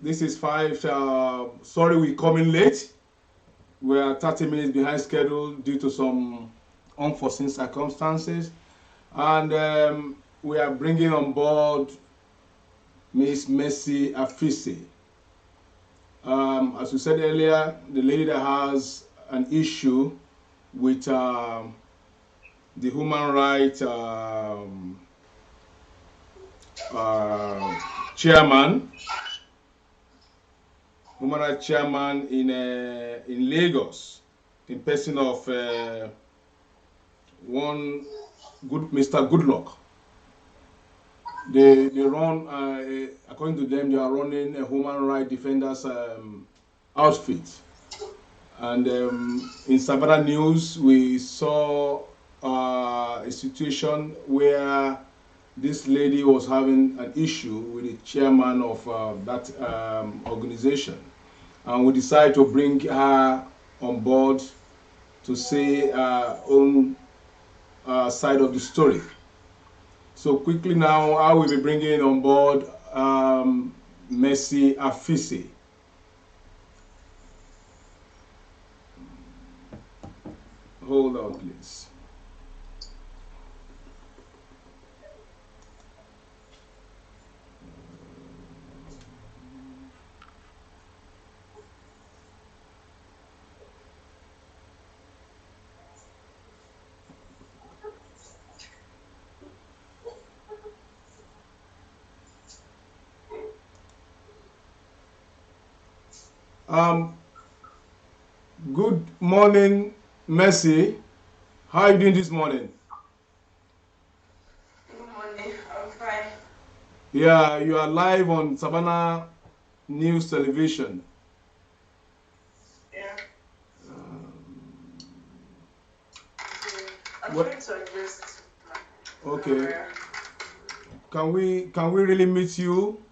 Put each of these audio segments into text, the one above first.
This is 5. Sorry, we're coming late. We are 30 minutes behind schedule due to some unforeseen circumstances. And we are bringing on board Miss Mercy Afisi. As we said earlier, the lady that has an issue with the human rights uh, chairman, human rights chairman in Lagos, in person of one good Mr. Goodluck. They run, according to them, they are running a human rights defenders outfit. And in Savannah News, we saw a situation where this lady was having an issue with the chairman of that organization. And we decided to bring her on board to say her own side of the story. So quickly now, I will be bringing on board Mercy Afisi. Hold on, please. Um, Good morning, Mercy. How are you doing this morning? Good morning. I'm fine. Yeah, you are live on Savannah News Television. Yeah. So I'm What? trying to adjust my Okay. camera. Can we really meet you,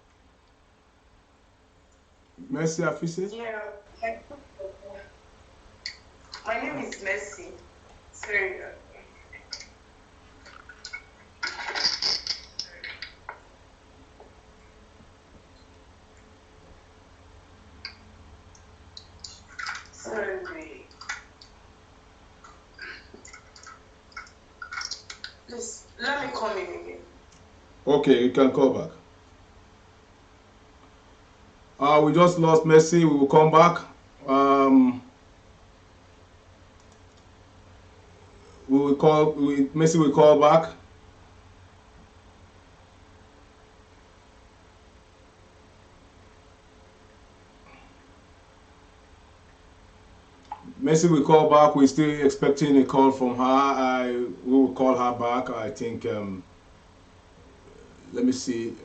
Mercy Afisi? Yeah. My, my name is Mercy. Sorry. Sorry. Please let me come in again. Okay, you can call back. We just lost Mercy. We will come back. Um, Mercy will call back. Mercy will call back. We're still expecting a call from her. We will call her back. I think. Let me see.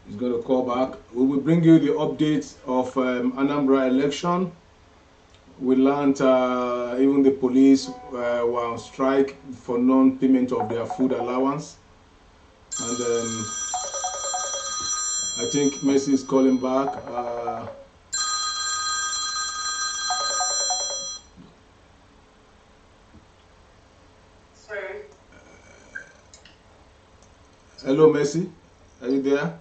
He's going to call back. We will bring you the updates of Anambra election. We learned even the police were on strike for non-payment of their food allowance. And I think Mercy is calling back. Sorry. Hello, Mercy. Are you there?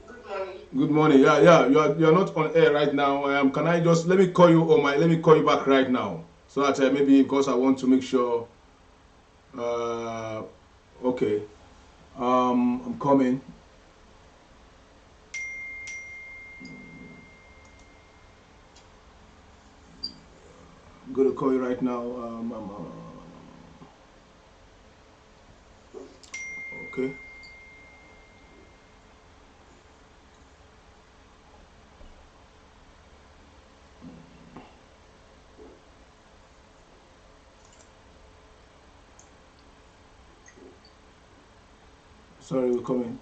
Good morning. Good morning. Yeah. You're not on air right now. Can I just let me call you on my let me call you back right now so that maybe because I want to make sure. Uh, okay. I'm coming. I'm gonna call you right now. Okay. Sorry, we're coming.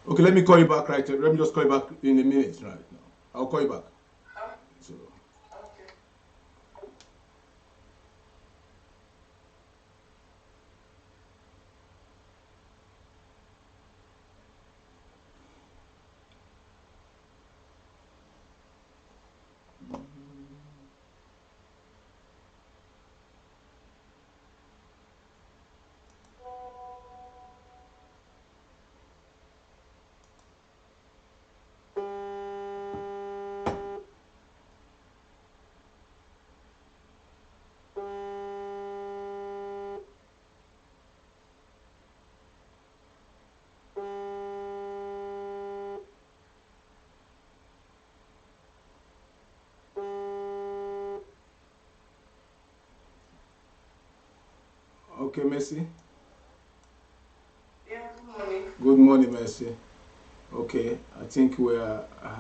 Okay, let me call you back right. Let me just call you back in a minute right now. I'll call you back. Oh, So. okay. Okay, Mercy. Yeah, good morning. Good morning, Mercy. Okay, I think we're.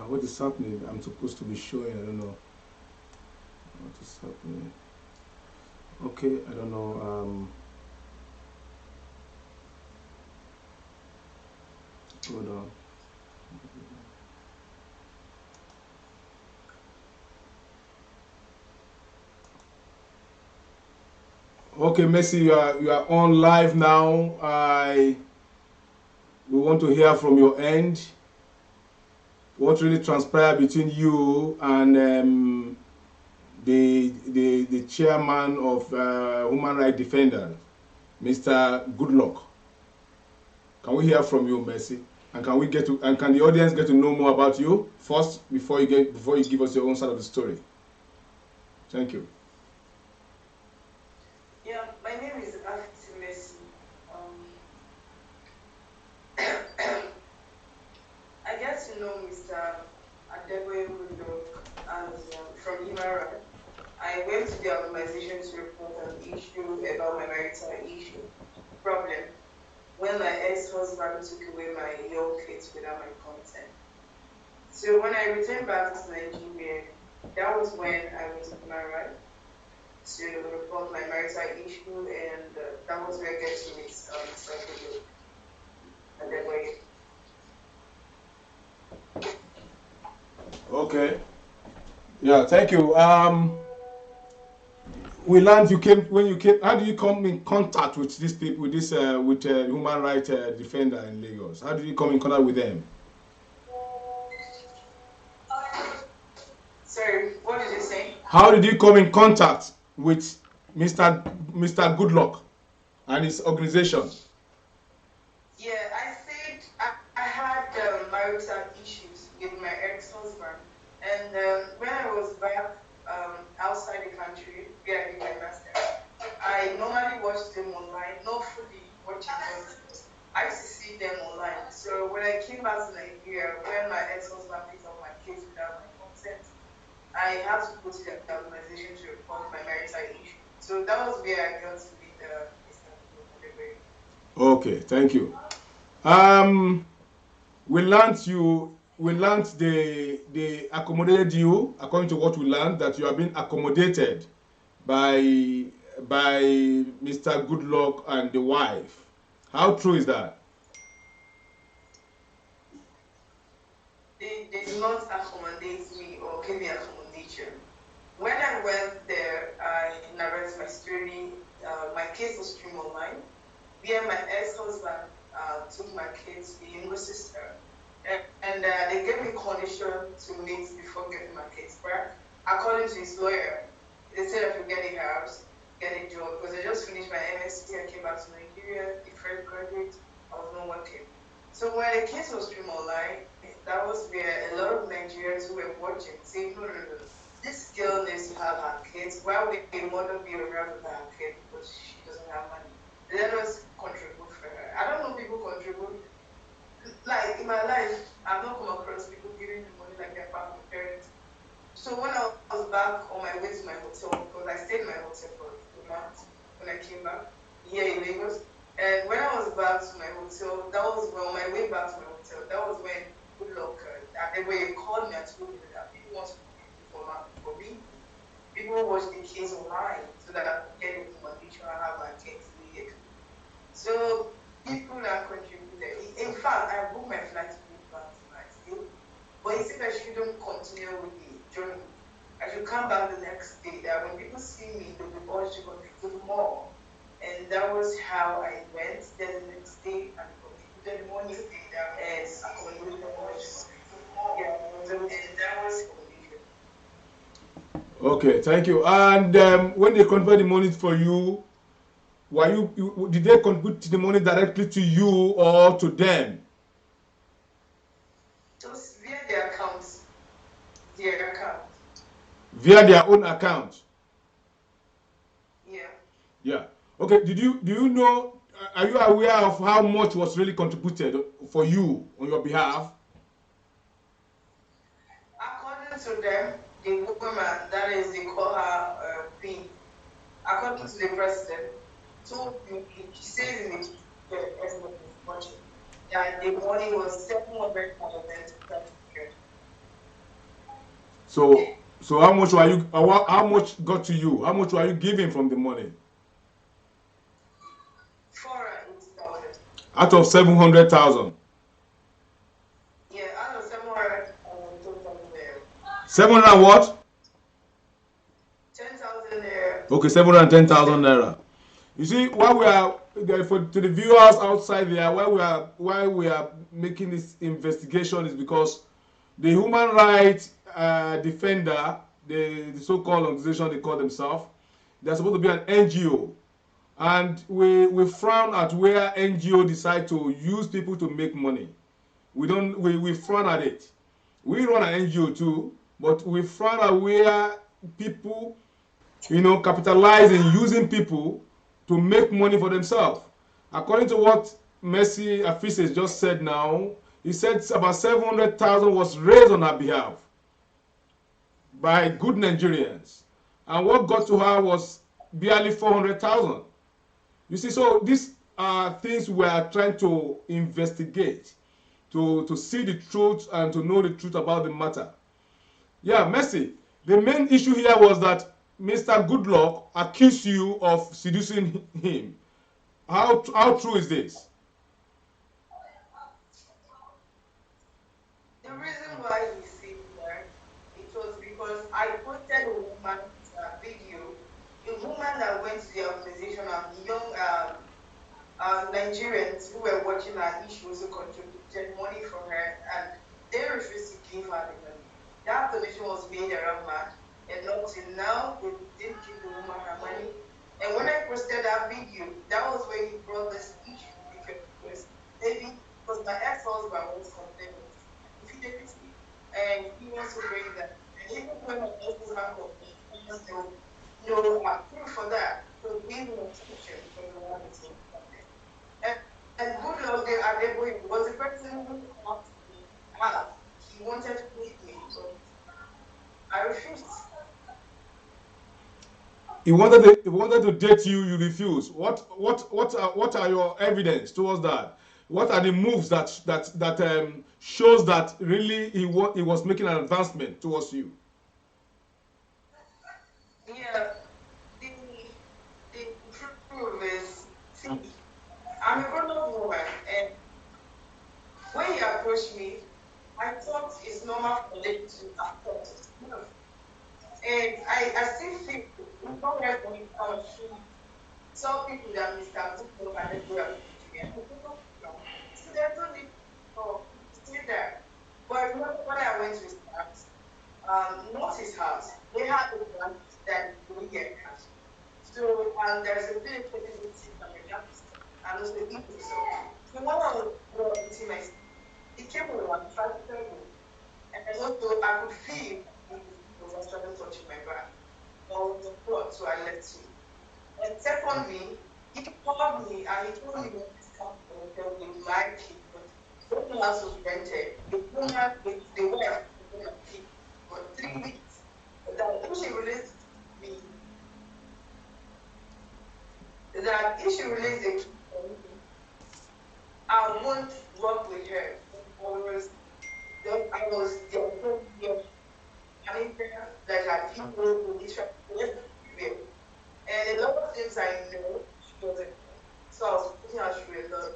What is happening? I'm supposed to be showing. I don't know what is happening. Okay, I don't know. Hold on. Okay, Mercy, you are on live now. We want to hear from your end. What really transpired between you and the chairman of Human Rights Defender, Mr. Goodluck? Can we hear from you, Mercy? And can the audience get to know more about you first before you give us your own side of the story? Thank you. Yeah, my name is Afiti Messi. Um, I get to know Mr. Adeboye Goodluck as from Human Rights. I went to the organization to report an issue about my marital issue problem when my ex-husband took away my young kids without my consent. So when I returned back to Nigeria, that was when I went to Human Rights to report my marital issue, and that was where I get to meet Mr. Goodluck Adeboye. Okay. Yeah, thank you. We learned you came when you came. How did you come in contact with these people, with human rights defender in Lagos? How did you come in contact with them? Sorry, what did you say? How did you come in contact with Mr. Goodluck and his organization? Yeah, I said I had marital issues with my ex-husband, and when I was back outside the country where I did my master's, I normally watched them online, not fully watching, but I used to see them online. So when I came back to Nigeria, when my ex-husband picked up my kids without my consent, I had to go to the organization to report my marital issue. So that was where I got to meet Mr. Goodluck. Okay, thank you. Um, we learned they accommodated you according to what we learned that you have been accommodated by by Mr. Goodluck and the wife. How true is that? They did not accommodate me or give me accommodation. When I went there, I narrated my story. My case was streamed online. Where my ex-husband took my kids to the younger sister, and they gave me condition to meet before getting my kids back. According to his lawyer, they said I should get a house, get a job, because I just finished my MSc. I came back to Nigeria, a fresh graduate. I was not working. So when the case was streamed online, that was where a lot of Nigerians who were watching saying, no, no, no, no. This girl needs to have her kids. Why would a mother be around with her kid because she doesn't have money? Let us contribute for her. I don't know people contribute. Like in my life, I've not come across people giving me money like that back from my parents. So when I was back on my way to my hotel, because I stayed in my hotel for a month when I came back here in Lagos. And when I was back to my hotel, that was when, on my way back to my hotel, that was when good luck, they were called me and told me that people want to for me. People watch the case online so that I can get information and have my kids immediately. So people that contributed. In fact, I booked my flight to go back tonight still. But he said I shouldn't continue with the journey. I should come back the next day. That when people see me, they'll be urged to contribute more. And that was how I went. Then the next day, I contributed money and accommodated more. Yeah. So, and that was accommodation. Okay, thank you. And when they convert the money for you, did they contribute the money directly to you or to them? Just via their accounts. Their account. Via their own account. Yeah. Yeah. Okay. Do you know? Are you aware of how much was really contributed for you on your behalf? According to them, the woman, that is, they call her Queen. According to the president, told me, she says in the essence of this budget, that the money was 700,000. So how much were you? How much got to you? How much were you giving from the money? 480,000. Out of 700,000. Yeah, out of 700,000 there. 700 what? 10,000 there. Okay, 710,000 naira. You see, why we are to the viewers outside there, why we are making this investigation is because the human rights defender, the so-called organization they call themselves, they're supposed to be an NGO, and we frown at where NGO decide to use people to make money. We frown at it. We run an NGO too, but we frown at where people, capitalize in using people to make money for themselves. According to what Mercy Afise just said now, he said about 700,000 was raised on her behalf by good Nigerians. And what got to her was barely 400,000. You see, so these are things we are trying to investigate, to see the truth and to know the truth about the matter. Yeah, Mercy, the main issue here was that Mr. Goodluck accused you of seducing him. How true is this? The reason why he said that, it was because I posted a woman's video, a woman that went to the organization and young Nigerians who were watching her issues who contributed money from her, and they refused to give her the money. That donation was made around March, and up till now, they didn't give the woman her money. And when I posted that video, that was when he brought this issue, because maybe because my ex-husband was complaining of infidelity, and he wants to bring that. And even when my ex-husband complained, he was no, proof for that. So we were attention from the one that's and good luck there at the boy was the person who asked me out. He wanted to meet me, but I refused. He wanted to date you. You refuse. What are your evidence towards that? What are the moves that shows that really he was making an advancement towards you? Yeah, the proof is, see, I'm a grown-up woman, and when he approached me, I thought it's normal for them to accept it. And I still feel it's not right when you come to tell people that Mr. Goodluck and the girl so there's no need for to say that. But I remember when I went to his house, not his house, they had a plan that we get cash. So there's a village that is in and also the people. So when I was eating my he came over and tried to tell me. And also I could feel he was actually touching my back. Or the blood, so I left him. And secondly, he called me and he told me when this company tell me my kid, but when the house was rented, the woman with the wife was going to keep for 3 weeks. That if she released me, that if she released the kid for me, I won't work with her. I was the manager that had people who everywhere. And a lot of things I know she doesn't know. So I was putting her through a lot.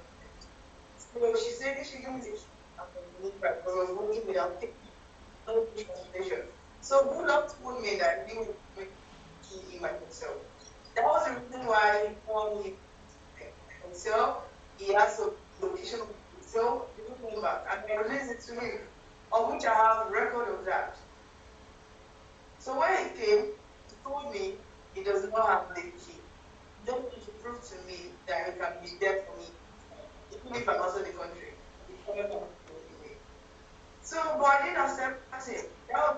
So she said she gave me the because I was working without taking no translation. So Bullock told me that he would make key in myself. That was the reason why he called me himself. He has a location of himself, he took me back, and I released it to him, on which I have a record of that. So when he came, he told me he does not have the key. Then he should prove to me that he can be there for me, even if I'm not in the country. So, but I didn't accept him. That was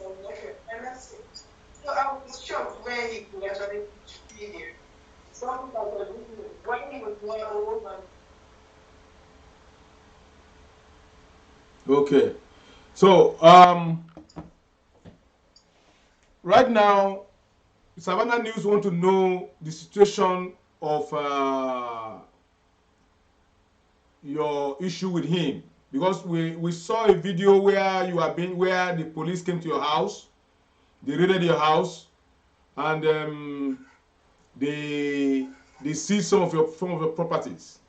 all the truth, and that's it. So I was shocked when he could actually be there. Something that was when he was going over. Okay, so right now, Savannah News want to know the situation of your issue with him, because we saw a video where you have been, where the police came to your house, they raided your house, and they seized some of your properties.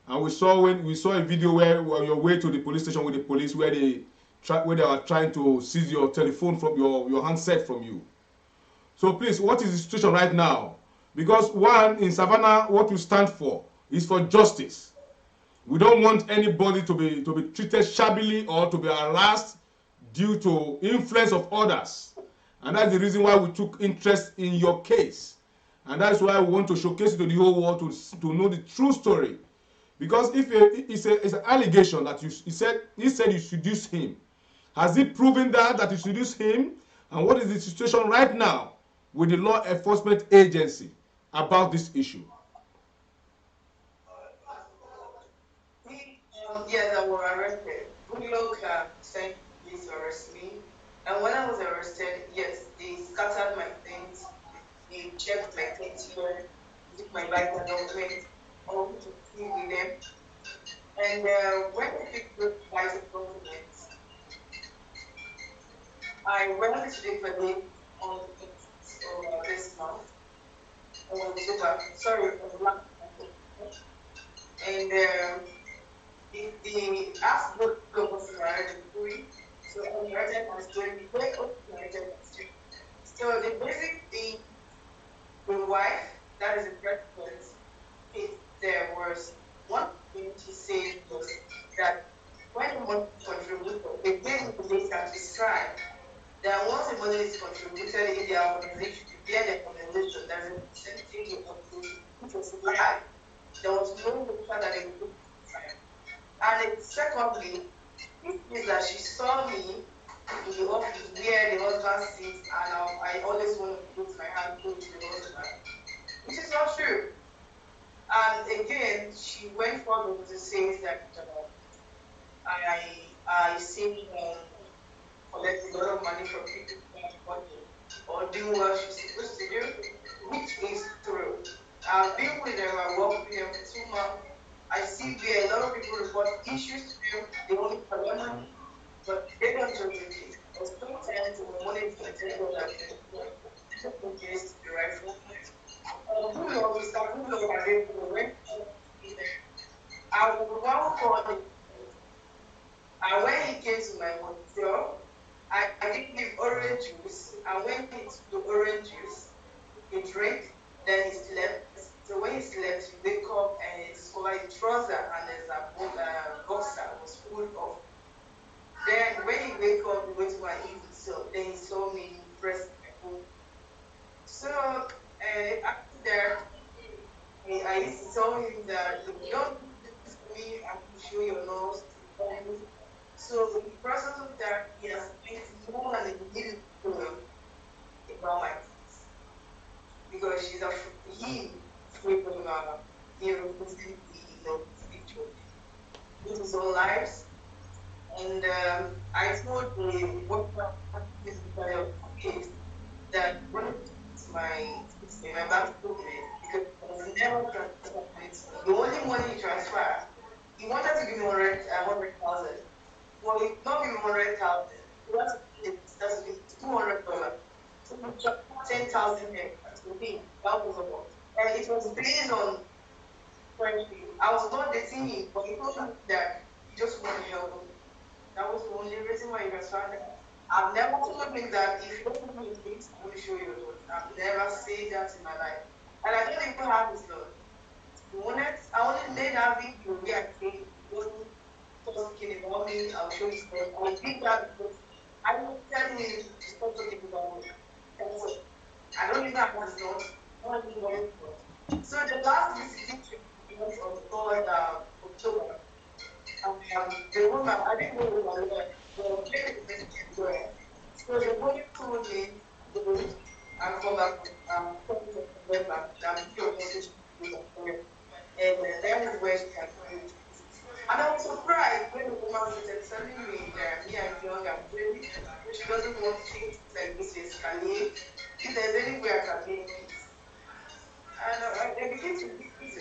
And we saw a video where on your way to the police station with the police, where they were trying to seize your telephone from your handset from you. So please, what is the situation right now? Because one, in Savannah, what we stand for is for justice. We don't want anybody to be treated shabbily or to be harassed due to influence of others. And that's the reason why we took interest in your case. And that's why we want to showcase it to the whole world to know the true story. Because if it's an allegation that he said you seduced him. Has he proven that you seduced him? And what is the situation right now with the law enforcement agency about this issue? Yes, I was arrested. Goodluck sent police to arrest me. And when I was arrested, yes, they scattered my things. They checked my things here, took my bike and document, all to see with them. And when they took those bikes and documents, I went to the police on the 5th of this month, on October, sorry, on last month. And the asked both was married and free, so I inherited my story, way up inherited my story. So the basic thing, the wife, that is the president, there was one thing she said was that when the money is contributed, they gave the data to strive. That once the money is contributed in their organization, their organization, there's a percentage of the which was live. There was no data that they could strive. And secondly, it is that she saw me in the office where the husband sits, and I always want to put my hand close to the husband, which is not true. And again, she went forward to say that I seem collect a lot of money from people or do what she's supposed to do, which is true. I've been with them, I worked with them for 2 months. I see where a lot of people report issues to them, they only collect money, but they don't do it. Or sometimes the money is going to tell you that they don't case the right for who knows, who knows, I would want for it. And when he came to my hotel, I didn't give orange juice. And when he took the orange juice, he drank, then he slept. So when he slept, he wake up and he discovered his trouser and there's a boxer was full of. Then when he wake up, he went to my evening, so then he saw me press my phone. So after that, I used to tell him that if you don't do this for me, I will show your nose to me. So in the process of that, he has spent more than a minute about my kids. Because she's he free from representing the picture with his own lives. And I told the worker this case that when my bank statement, because I was never transferred it. The only money he transferred, he wanted to give me 100,000. Well, he not give me 100,000. That's $200. So he dropped 10,000 to me. That was about. And it was based on friendship. I was not dating him, but he told me that he just wanted to help me. That was the only reason why he transferred that. I've never told him that if you don't give me things, I will show you. I've never said that in my life. And I don't even have his love. I only made that video where I said, don't talking about me, I'll show you stuff. I did that because I was telling him to stop talking about me. That's it. I don't even have his love. I don't even know it. So the last visitation was on 3rd October. The woman, I didn't know who was there. So the woman told me, I'm from I'm and that is where she had come. And I was surprised when the woman was telling me that me, I'm young, I'm baby, she doesn't want things like this to escalate. If there's any way I can make peace, And I begin to reason. These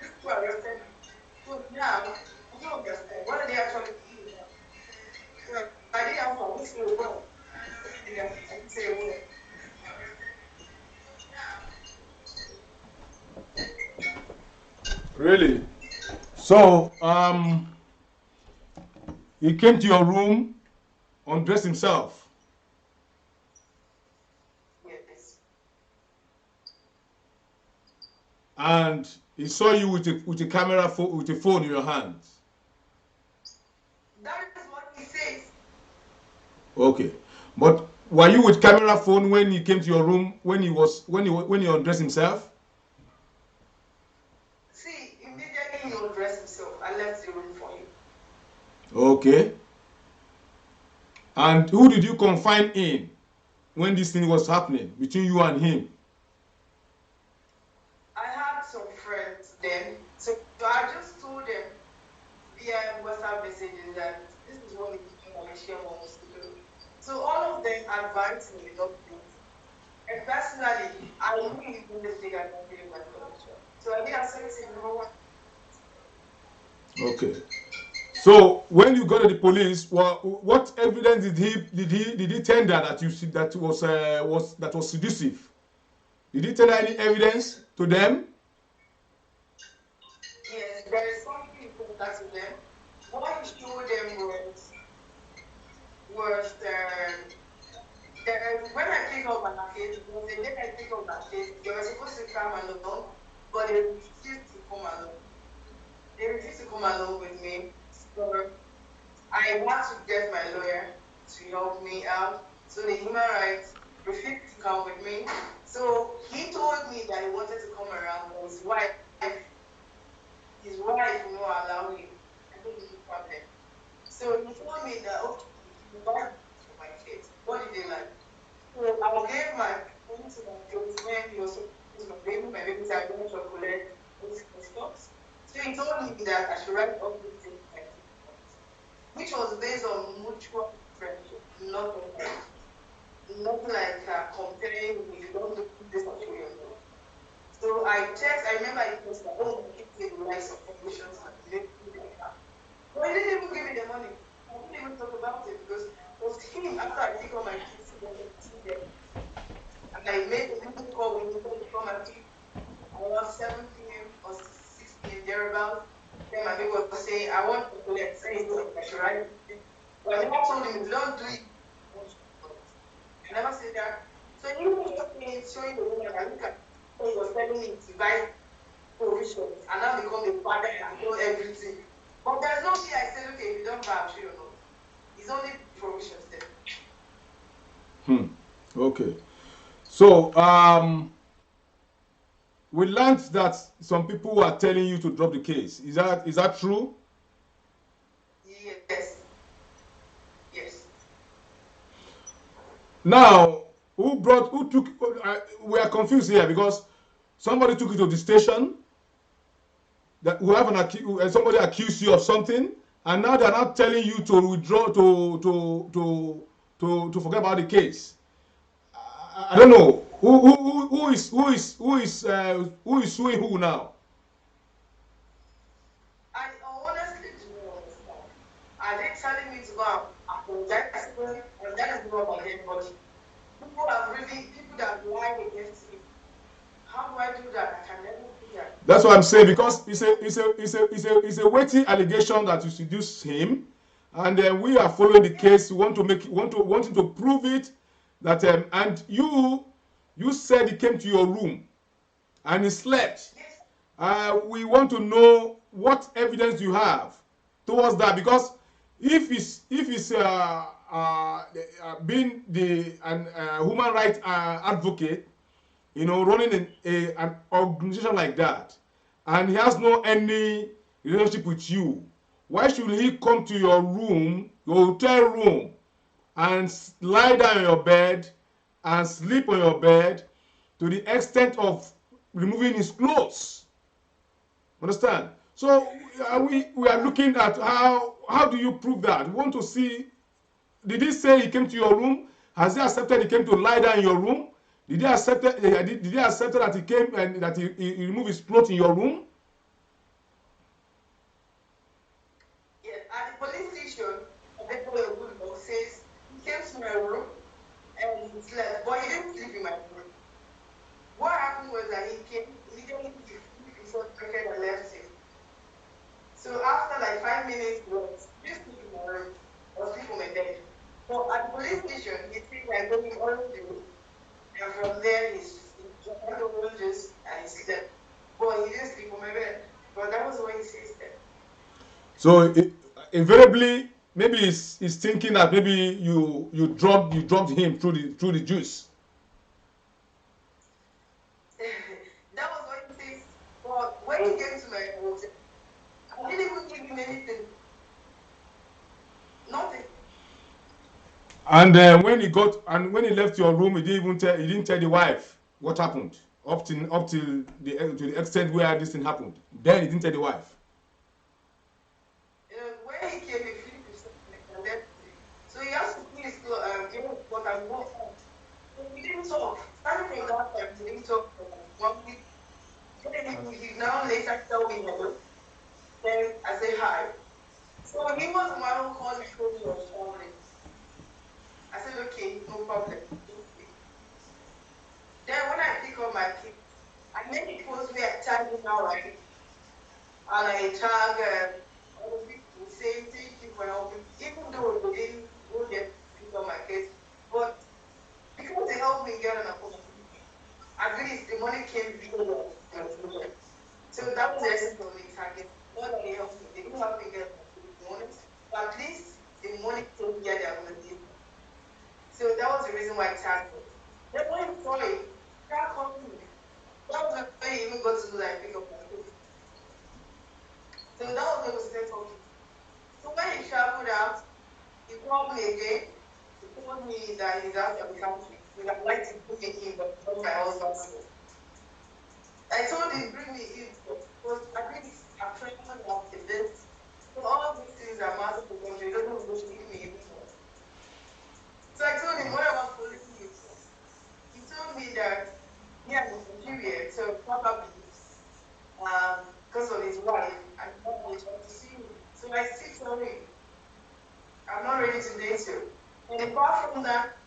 people arrested me. So now, I don't understand. What are they actually doing now? So I didn't have to say a word. Yeah, I didn't say a word. Really? So, he came to your room, undressed himself, Yes. and he saw you with a camera with a phone in your hand. That is what he says. Okay, but were you with camera phone when he came to your room when he undressed himself? See, immediately he undressed himself. I left the room for him. Okay. And who did you confine in when this thing was happening between you and him? I had some friends then, so I just told them via WhatsApp messages that this is what Malaysia wants to do. So all of them advised me not to do it. And personally, I really do this thing I don't really want to. So I didn't accept it. Okay. So when you got to the police, what evidence did he tender that was seductive? Did he tender any evidence to them? Yes, there is something important to them. What he showed them was when I picked up my case, it was the day I picked up my case, they were supposed to come along, but they refused to come along. They refused to come along with me. So I had to get my lawyer to help me out. So the human rights refused to come with me. So he told me that he wanted to come around, but his wife will not allow him. I think it's a problem. So he told me that, okay, you buy for my kids. What did they like? So I gave my phone to my kids when he was supposed to my babies are going to collect those stuff. So he told me that I should write up this thing, which was based on mutual friendship, nothing like comparing if you don't do this or you know. So I remember it was like, oh, my kids need to write some conditions and they do like that. But he didn't even give me the money. I didn't even talk about it because it was him after I pick up my kids to them. And I made a little call when he told me to come and pick around 7 p.m. or 6 p.m. thereabouts. Then my baby was saying, I want to collect. So he said, I should write it. But I never told him, if you don't do it, I never said that. So he was just showing the woman that look at so he was telling me to buy provisions and now become a father and know everything. But there's no way I said, okay, if you don't buy, I'm sure you know. It's only provisions there. Okay. So we learned that some people are telling you to drop the case. Is that true? Yes. Yes. Now, who took? We are confused here because somebody took you to the station. That we have somebody accused you of something, and now they are not telling you to withdraw to forget about the case. I don't know who is suing who now. I honestly do not understand. Are they telling me to go and apologize? And that is not about anybody. People that lie against me. How do I do that? I can never do that. That's what I'm saying because it's a weighty allegation that you seduced him, and we are following the case. We wanting to prove it that and you said he came to your room and he slept. Yes. We want to know what evidence you have towards that because if it's being an human rights advocate, running an organization like that, and he has no any relationship with you, why should he come to your room, your hotel room, and lie down on your bed and sleep on your bed to the extent of removing his clothes? Understand? So we are looking at how do you prove that? We want to see, did he say he came to your room? Has he accepted he came to lie down in your room? Did he accept it? Did he accept that he came and that he removed his clothes in your room? Yeah, at the police station, the boy says he came to my room and he slept, but he didn't sleep in my room. What happened was that he came, he didn't leave before the and left him. So after like 5 minutes, he was just sleep in my room or sleep on my bed. So at the police station, he said I gave him orange juice, and from there he drank the orange juice and he slept. But he didn't sleep on my bed. But that was what he says there. So invariably, maybe he's thinking that maybe you dropped him through the juice. That was what he says. But when he came to my house, I didn't even give him anything. Nothing. And when he left your room, he didn't tell the wife what happened up till to the extent where this thing happened. Then he didn't tell the wife. When he came, he finished himself and left. So he has to clean his clothes, but I walked out. So we didn't talk. Starting from that time, we didn't talk for like 1 week. Then he now later tell me hello. Then I say hi. So he was the one who called me told me he was traveling. I said, okay, no problem. Then when I pick up my kids, I made it post where I tag him now, right? And I tag other people saying thank you for helping, even though they didn't go there to pick up my kids. But because they helped me get an appointment, at least the money came because of my. So that was the essence of me tagging. Not that they helped me, they didn't help me get the money, but at least the money came get their money. So that was the reason why I tagged it. Then when he saw it, that called me. That was when he even got to do like pick up my kids. So that was when we started talking. So when he traveled out, he called me again. He told me that he's out of the country. He would like to bring me in, but not my husband's school. I told him, bring me in, because at least I'm traveling out in this. So all these things are massive for country. He doesn't want to leave me anymore. So I told him, what about following you for? He told me that he had Nigeria, so probably because of his wife, and probably trying to see me. So I still told him, I'm not ready to date you. And apart from that,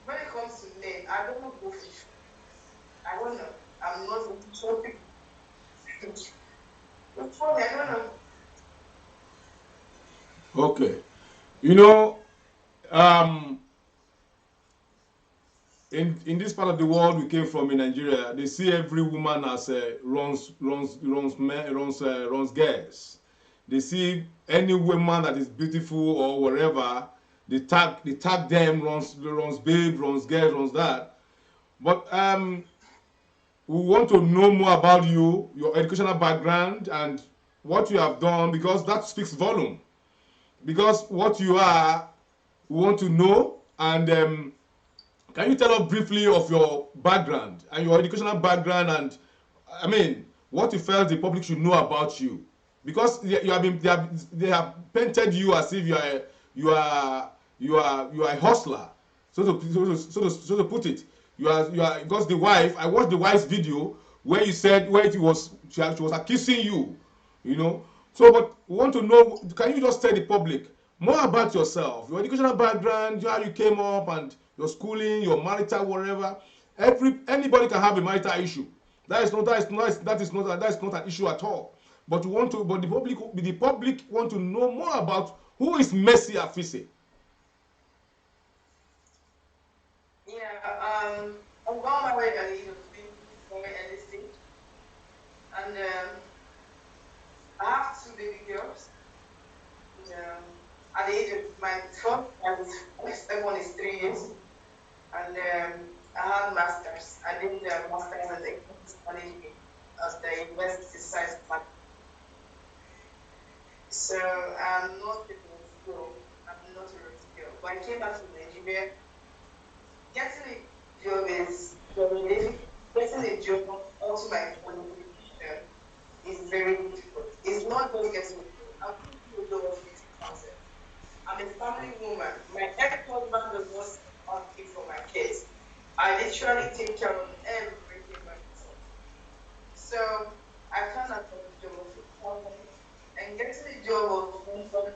when it comes to men, I don't know go fish. I don't know. I'm not so big. It's funny, I don't know. Okay, you know, um, in this part of the world we came from in Nigeria, they see every woman as runs girls. They see any woman that is beautiful or whatever, they tag them runs babe, runs girl, runs that. But we want to know more about you, your educational background, and what you have done because that speaks volume. Because what you are, we want to know. And can you tell us briefly of your background and your educational background, and I mean what you felt the public should know about you? Because you have been they have painted you as if you are you are a hustler. So to put it, you are because the wife. I watched the wife's video where you said where it was she was accusing you, you know. So, but we want to know. Can you just tell the public more about yourself, your educational background, how you came up, and your schooling, your marital, whatever. Anybody can have a marital issue. That is not an issue at all. But we want to. But the public want to know more about who is Mercy Afise. Yeah, I'm going married at the age of 20, very early stage. And I have two baby girls. And, at the age of my first, my second one is 3 years. And I have masters. I did the masters in economics management at the University Science Park. So I'm not a rich girl. I'm not a rich girl. But I came back to Nigeria. Getting a job is very difficult. Getting a job also my qualification is very difficult. It's not just getting a job. I'm putting a job of 50,000. I'm a family woman. My ex-husband does not pay for my kids. I literally take care of everything by myself. So I can't afford a job of 50,000 and getting a job of 140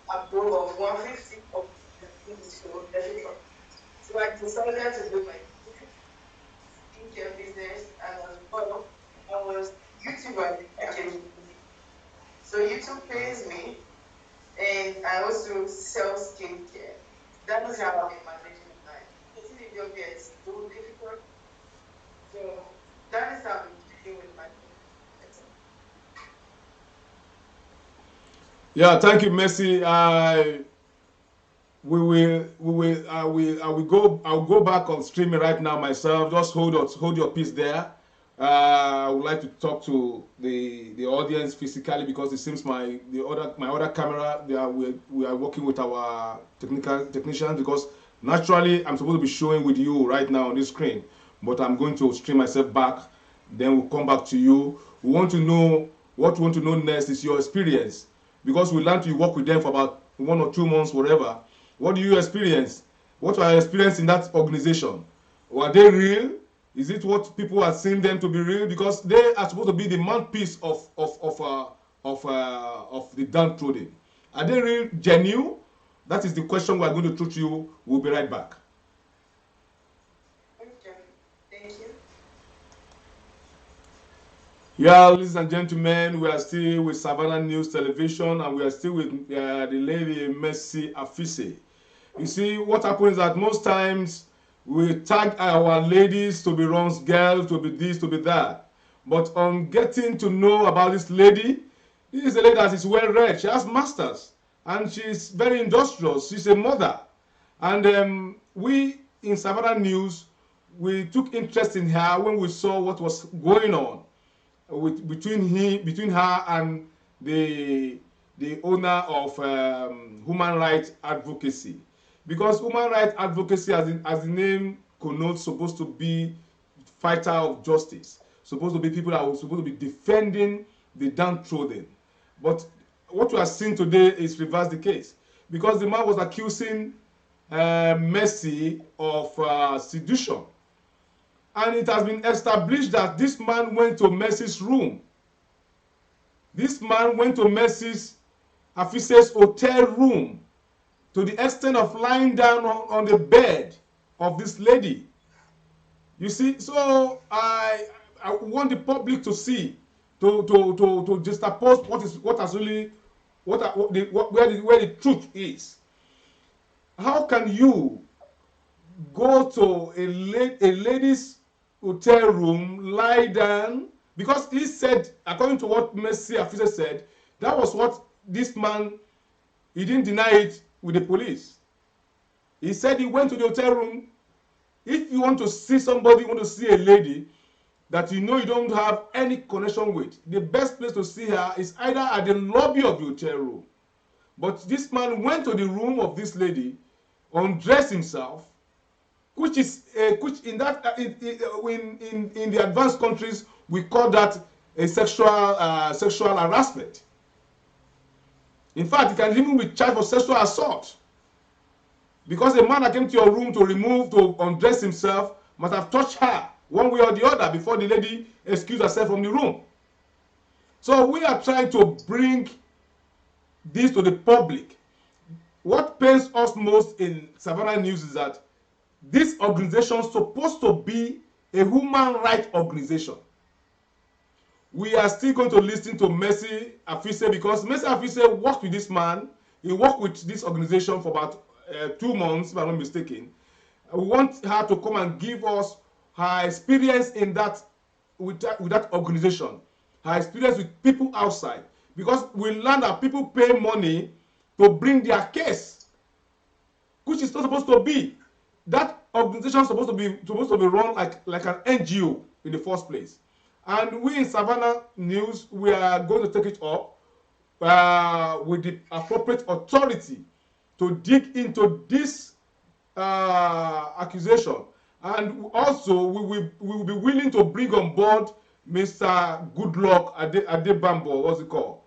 above of 150 of was difficult. So I decided to do my skincare business, and as well, I was YouTuber actually. So YouTube pays me, and I also sell skincare. That is how I've been managing my life. Getting a job here is so difficult. So that is how I'm dealing with my life. Yeah, thank you, Messi. I'll go back on streaming right now myself. Just hold your peace there. I would like to talk to the audience physically because it seems my other camera we are working with our technicians because naturally I'm supposed to be showing with you right now on this screen, but I'm going to stream myself back. Then we'll come back to you. We want to know what we want to know next is your experience because we learned you work with them for about 1 or 2 months, whatever. What do you experience? What are your experience in that organization? Were they real? Is it what people are seeing them to be real? Because they are supposed to be the mouthpiece of the downtrodden. Are they real, genuine? That is the question we are going to throw to you. We'll be right back. Okay, thank you. Yeah, ladies and gentlemen, we are still with Savannah News Television and we are still with the lady Mercy Afise. You see, what happens is that most times we tag our ladies to be Ron's girl, to be this, to be that. But on getting to know about this is a lady that is well read. She has masters and she's very industrious. She's a mother. And we in Savannah News, we took interest in her when we saw what was going on between her and the owner of human rights advocacy, because human rights advocacy, as the name connotes, supposed to be fighter of justice, supposed to be people that are supposed to be defending the downtrodden. But what we are seeing today is reverse the case, because the man was accusing Mercy of seduction. And it has been established that this man went to Mercy's room. This man went to Mercy's Afise's hotel room to the extent of lying down on the bed of this lady. You see, so I want the public to see, to juxtapose what has really where the truth is. How can you go to a lady's hotel room, lie down? Because he said, according to what Mercy Afise said, that was what this man, he didn't deny it with the police. He said he went to the hotel room. If you want to see somebody, you want to see a lady that you know you don't have any connection with, the best place to see her is either at the lobby of the hotel room. But this man went to the room of this lady, undressed himself, which in the advanced countries we call that a sexual harassment. In fact, you can even be charged for sexual assault, because a man that came to your room to undress himself must have touched her one way or the other before the lady excused herself from the room. So we are trying to bring this to the public. What pains us most in Savannah News is that this organization is supposed to be a human rights organization. We are still going to listen to Mercy Afise, because Mercy Afise worked with this man. He worked with this organization for about 2 months, if I'm not mistaken. We want her to come and give us her experience in that with that organization, her experience with people outside, because we learned that people pay money to bring their case, which is not supposed to be. That organization is supposed to be run like an NGO in the first place. And we in Savannah News, we are going to take it up with the appropriate authority to dig into this accusation. And also, we will be willing to bring on board Mr. Goodluck Adebambo, what's it called?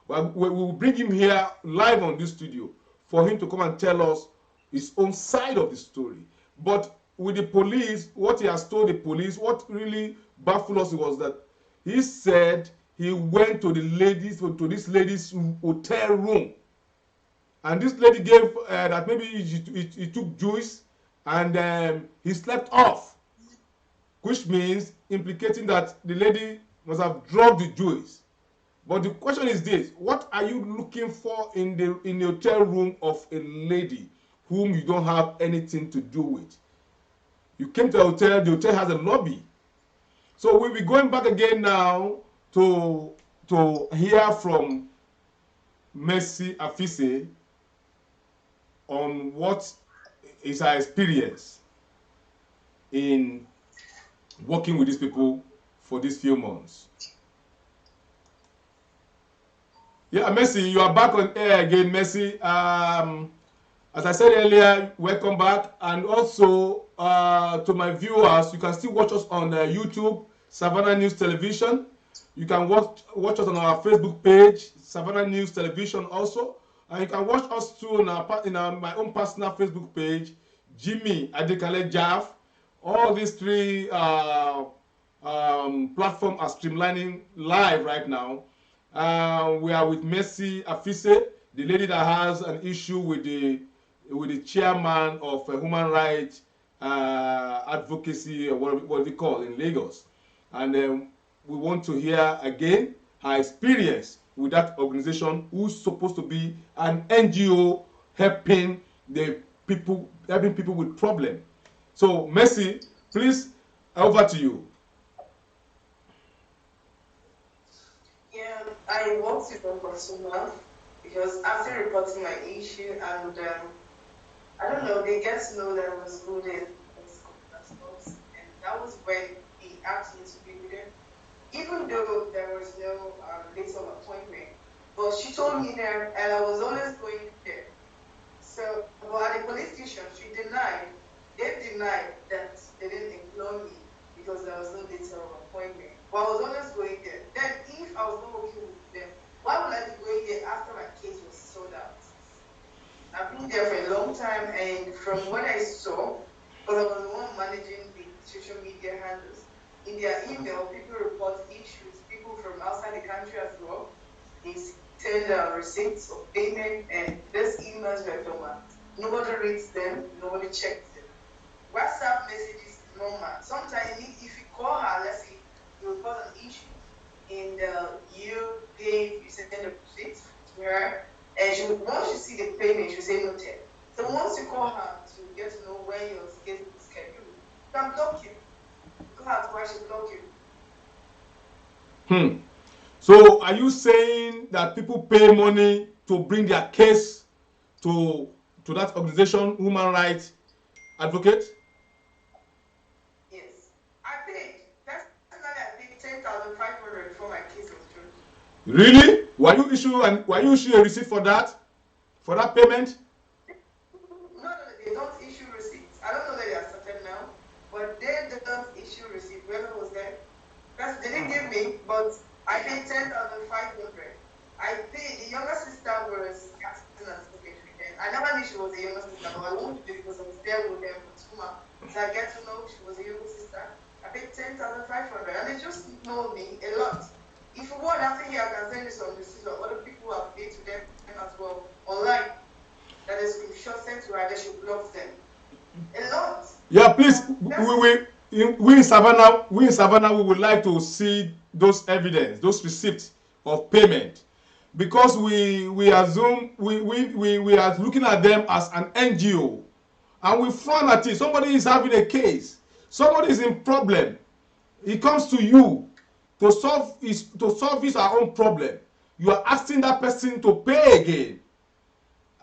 We will bring him here live on this studio for him to come and tell us his own side of the story. But with the police, what he has told the police, what really baffled us was that he said he went to this lady's hotel room, and this lady gave that maybe he took juice, and he slept off, which means implicating that the lady must have drugged the juice. But the question is this: what are you looking for in the hotel room of a lady whom you don't have anything to do with? You came to the hotel has a lobby. So we'll be going back again now to hear from Mercy Afise on what is her experience in working with these people for these few months. Yeah, Mercy, you are back on air again, Mercy. As I said earlier, welcome back. And also to my viewers, you can still watch us on YouTube, Savannah News Television. You can watch us on our Facebook page, Savannah News Television also. And you can watch us too in my own personal Facebook page, Jimmy Adekale Jaff. All these three platforms are streamlining live right now. We are with Mercy Afise, the lady that has an issue with the chairman of human rights advocacy, or what they call in Lagos. And we want to hear again her experience with that organization, who's supposed to be an NGO helping people with problems. So, Mercy, please, over to you. Yeah, I worked with them for so long because after reporting my issue, and I don't know, they get to know that I was good in stuff, and that was when he asked me to be with them, even though there was no date of appointment. But she told me there, and I was always going there. So, but at the police station, they denied that they didn't employ me because there was no date of appointment. But I was always going there. Then, if I was not working with them, why would I be going there after my case was sold out? I've been there for a long time, and from what I saw, because I was the one managing the social media handles, in their email, people report issues, people from outside the country as well. They send receipts of payment, and these emails were dormant. Nobody reads them, nobody checks them. WhatsApp messages is normal. Sometimes if you call her, let's say you report an issue, and you send a receipt to her, and once you see the payment, she say noted. So once you call her to get to know when your case is scheduled, you can block you. You have to actually block you. So are you saying that people pay money to bring their case to that organization, human rights advocate? Yes, I paid. Personally, I paid 10,500 for my case was true. Really? Were you issue a receipt for that payment? No, they don't issue receipts. I don't know that they are started now, but they don't issue receipts. Whoever was there, they didn't give me, but I paid 10,500. I paid. The younger sister was acting as secretary then. I never knew she was a younger sister, but I won't because I was there with them for 2 months. So I get to know she was a younger sister. I paid 10,500, and they just know me a lot. If you want, after here, I can send you some receipts of other people who have paid to them as well online. That is screenshot sent to her, they should block them. A lot. Yeah, please. We in Savannah, we would like to see those evidence, those receipts of payment, because we assume we are looking at them as an NGO, and we frown at it. Somebody is having a case, somebody is in problem. He comes to you to solve his our own problem. You are asking that person to pay again.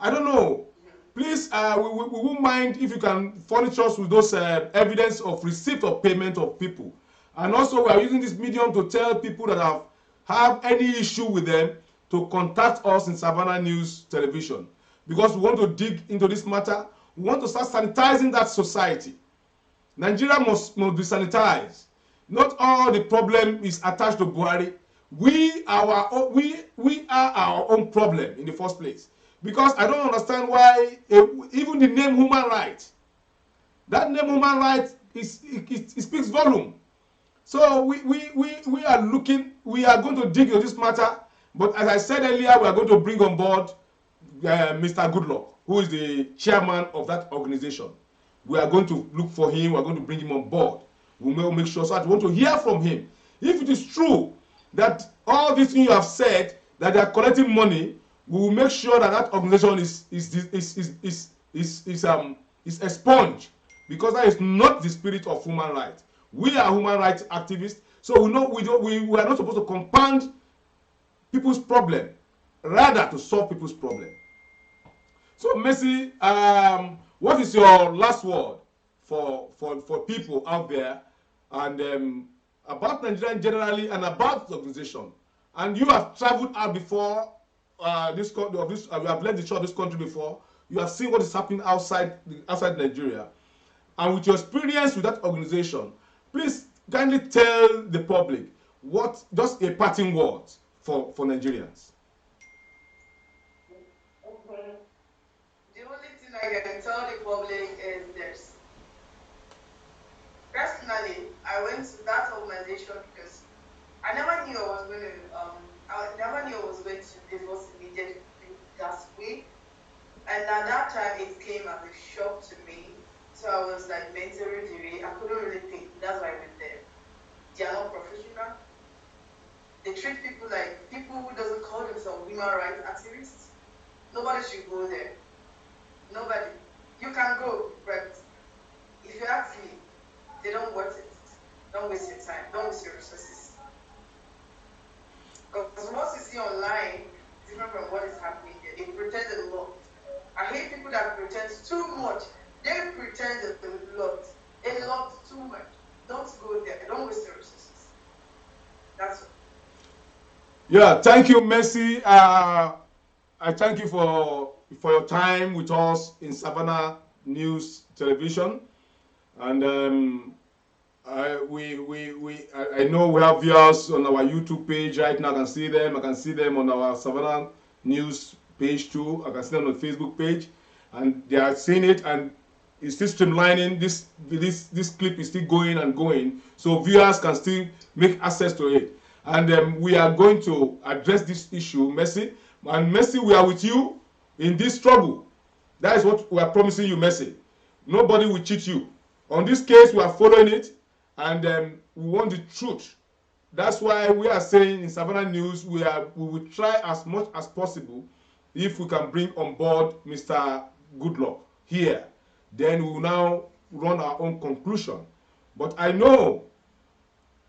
I don't know. Please, we won't mind if you can furnish us with those evidence of receipt of payment of people. And also, we are using this medium to tell people that have any issue with them to contact us in Savannah News Television, because we want to dig into this matter. We want to start sanitizing that society. Nigeria must be sanitized. Not all the problem is attached to Buhari. We are our own problem in the first place. Because I don't understand why even the name human rights That name human rights it speaks volume. So we are looking, we are going to dig into this matter, but as I said earlier, we are going to bring on board Mr. Goodluck, who is the chairman of that organization. We are going to look for him, we are going to bring him on board. We will make sure, so that we want to hear from him. If it is true that all these things you have said, that they are collecting money, we will make sure that that organization is expunged, because that is not the spirit of human rights. We are human rights activists, so we know we are not supposed to compound people's problem, rather to solve people's problem. So, Mercy, what is your last word for people out there, and about Nigeria generally, and about the organization? And you have traveled out before you have led the show of this country before. You have seen what is happening outside Nigeria, and with your experience with that organization, please kindly tell the public what, just a parting word for Nigerians. The only thing I can tell the public is this. Personally, I went to that organization because I never knew I was going to divorce immediately that week. And at that time, it came as a shock to me. So I was like mentally deranged. I couldn't really think. That's why I went there. They are not professional. They treat people like people who doesn't call themselves human rights activists. Nobody should go there. Nobody. You can go, but if you ask me, they don't want it. Don't waste your time. Don't waste your resources. Because what you see online is different from what is happening here. They pretend a lot. I hate people that pretend too much. They pretend a lot too much. Don't go there. Don't waste your resources. That's all. Yeah, thank you, Mercy. I thank you for your time with us in Savannah News Television, and I know we have viewers on our YouTube page right now. I can see them. I can see them on our Savannah News page too. I can see them on the Facebook page, and they are seeing it, and it's still streamlining. This clip is still going and going, so viewers can still make access to it. And we are going to address this issue, Mercy. And Mercy, we are with you in this struggle. That is what we are promising you, Mercy. Nobody will cheat you. On this case, we are following it, and we want the truth. That's why we are saying in Savannah News, we will try as much as possible if we can bring on board Mr. Goodluck here. Then we will now run our own conclusion. But I know,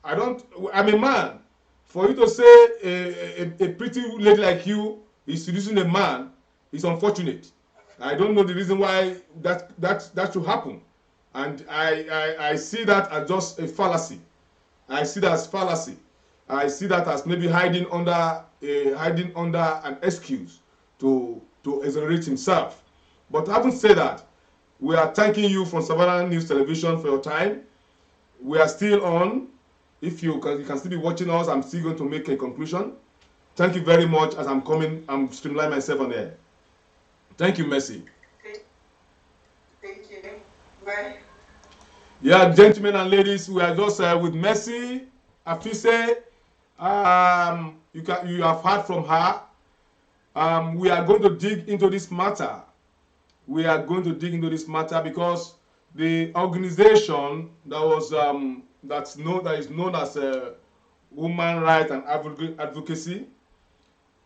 I'm a man. For you to say a pretty lady like you is seducing a man is unfortunate. I don't know the reason why that should happen. And I see that as just a fallacy. I see that as fallacy. I see that as maybe hiding under an excuse to exonerate himself. But having said that, we are thanking you from Savannah News Television for your time. We are still on. If you can still be watching us, I'm still going to make a conclusion. Thank you very much. As I'm streamlining myself on air. Thank you, Mercy. Thank you. Bye. Yeah, gentlemen and ladies, we are just with Mercy Afise. You have heard from her. We are going to dig into this matter. We are going to dig into this matter because the organization that is known as Human Rights and Advocacy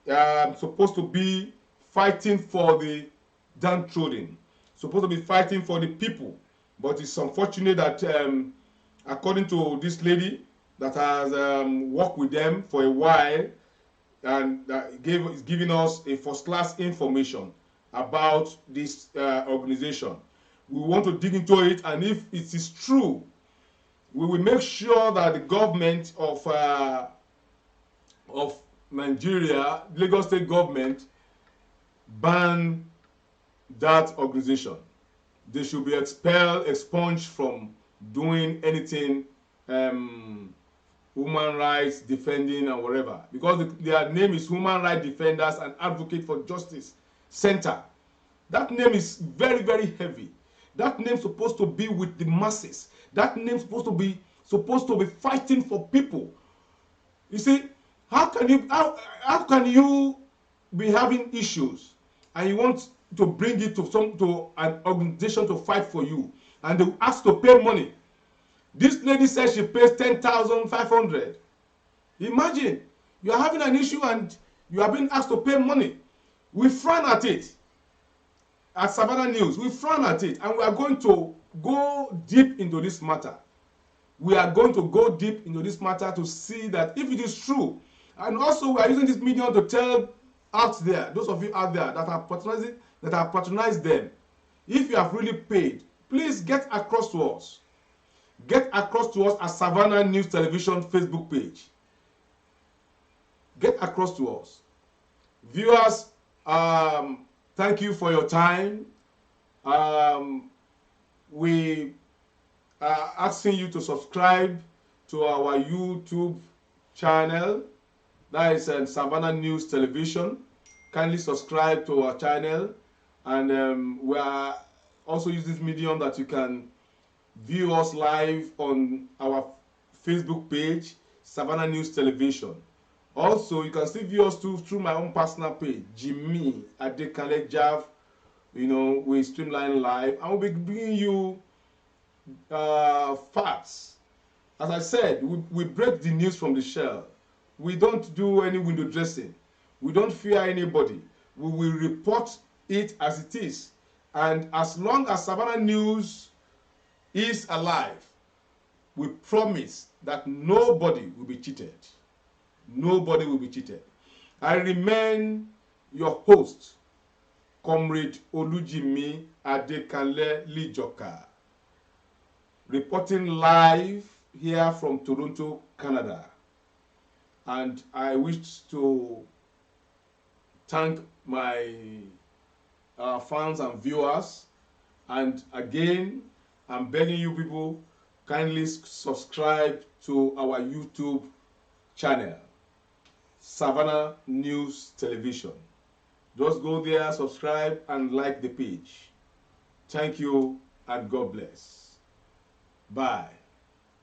supposed to be fighting for the downtrodden, supposed to be fighting for the people. But it's unfortunate that according to this lady that has worked with them for a while and is giving us a first-class information about this organization, we want to dig into it, and if it is true, we will make sure that the government of Nigeria, Lagos State government, ban that organization. They should be expunged from doing anything human rights defending and whatever, because their name is Human Rights Defenders and Advocate for Justice Center. That name is very, very heavy. That name supposed to be with the masses. That name supposed to be fighting for people. You see, how can you be having issues and you want to bring it to an organization to fight for you, and they ask to pay money? This lady says she pays 10,500. Imagine you are having an issue and you are being asked to pay money. We frown at it. At Savannah News, we frown at it, and we are going to go deep into this matter. We are going to go deep into this matter to see that if it is true. And also, we are using this medium to tell out there, those of you out there that are patronized them, if you have really paid, please get across to us. Get across to us at Savannah News Television Facebook page. Get across to us. Viewers, thank you for your time. We are asking you to subscribe to our YouTube channel. That is Savannah News Television. Kindly subscribe to our channel. And we are also using this medium that you can view us live on our Facebook page, Savannah News Television. Also, you can still view us through my own personal page, Jimmy Adekanle Jav. You know, we streamline live, and we'll be bringing you facts. As I said, we break the news from the shell. We don't do any window dressing. We don't fear anybody. We will report it as it is. And as long as Savannah News is alive, we promise that nobody will be cheated. Nobody will be cheated. I remain your host, Comrade Olujimi Adekanle Lijoka, reporting live here from Toronto, Canada. And I wish to thank my fans and viewers. And again, I'm begging you people, kindly subscribe to our YouTube channel, Savannah News Television. Just go there, subscribe, and like the page. Thank you, and God bless. Bye.